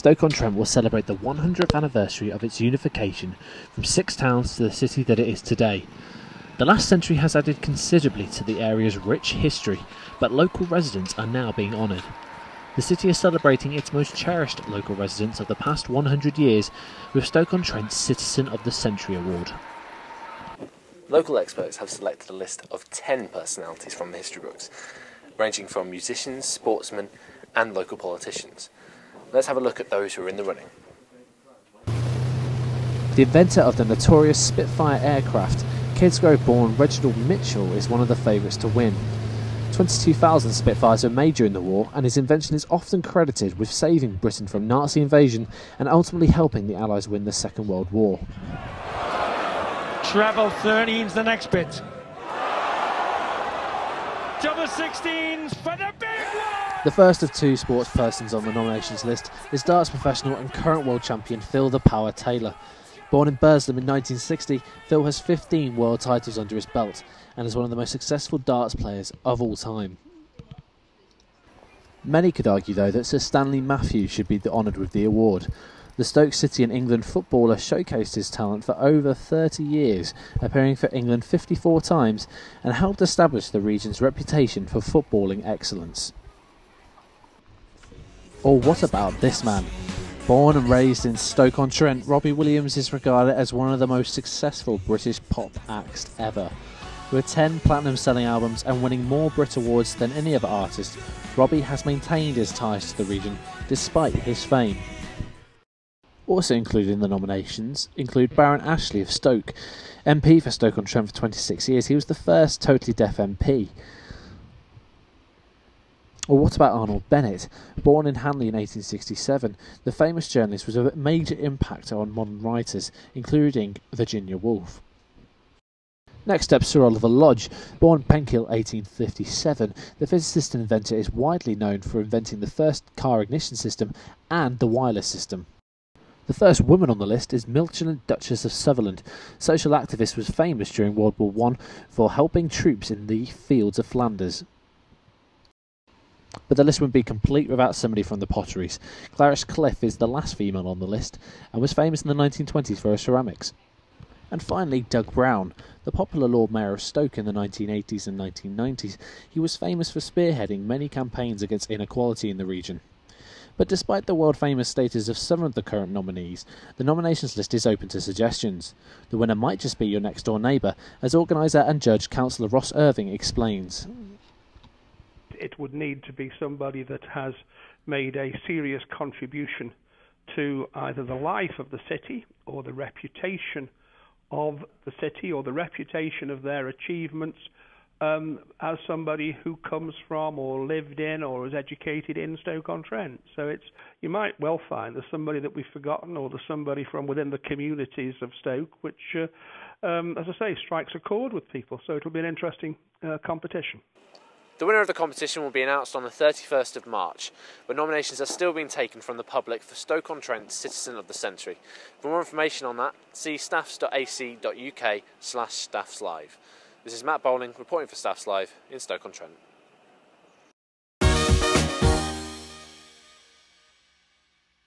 Stoke-On-Trent will celebrate the 100th anniversary of its unification from 6 towns to the city that it is today. The last century has added considerably to the area's rich history, but local residents are now being honoured. The city is celebrating its most cherished local residents of the past 100 years with Stoke-On-Trent's Citizen of the Century Award. Local experts have selected a list of 10 personalities from the history books, ranging from musicians, sportsmen and local politicians. Let's have a look at those who are in the running. The inventor of the notorious Spitfire aircraft, Kidsgrove-born Reginald Mitchell, is one of the favourites to win. 22,000 Spitfires were made during the war, and his invention is often credited with saving Britain from Nazi invasion and ultimately helping the Allies win the Second World War. Treble 13's the next bit. Double 16s for the big one! The first of 2 sports persons on the nominations list is darts professional and current world champion Phil "The Power" Taylor. Born in Burslem in 1960, Phil has 15 world titles under his belt and is one of the most successful darts players of all time. Many could argue, though, that Sir Stanley Matthews should be honoured with the award. The Stoke City and England footballer showcased his talent for over 30 years, appearing for England 54 times, and helped establish the region's reputation for footballing excellence. Or what about this man? Born and raised in Stoke-On-Trent, Robbie Williams is regarded as one of the most successful British pop acts ever. With 10 platinum-selling albums and winning more Brit Awards than any other artist, Robbie has maintained his ties to the region despite his fame. Also included in the nominations include Baron Ashley of Stoke. MP for Stoke-On-Trent for 26 years, he was the first totally deaf MP. Or what about Arnold Bennett? Born in Hanley in 1867, the famous journalist was a major impact on modern writers, including Virginia Woolf. Next up, Sir Oliver Lodge. Born Penkill 1857, the physicist and inventor is widely known for inventing the first car ignition system and the wireless system. The first woman on the list is Milton Duchess of Sutherland. Social activist, was famous during World War I for helping troops in the fields of Flanders. But the list wouldn't be complete without somebody from the potteries. Clarice Cliff is the last female on the list and was famous in the 1920s for her ceramics. And finally, Doug Brown, the popular Lord Mayor of Stoke in the 1980s and 1990s. He was famous for spearheading many campaigns against inequality in the region. But despite the world-famous status of some of the current nominees, the nominations list is open to suggestions. The winner might just be your next-door neighbour, as organiser and judge Councillor Ross Irving explains. It would need to be somebody that has made a serious contribution to either the life of the city or the reputation of the city or the reputation of their achievements as somebody who comes from or lived in or was educated in Stoke-On-Trent. So you might well find there's somebody that we've forgotten, or there's somebody from within the communities of Stoke which, as I say, strikes a chord with people. So it'll be an interesting competition. The winner of the competition will be announced on the 31st of March, but nominations are still being taken from the public for Stoke-On-Trent Citizen of the Century. For more information on that, see staffs.ac.uk/Staffslive. This is Matt Bowling reporting for Staffslive in Stoke-On-Trent.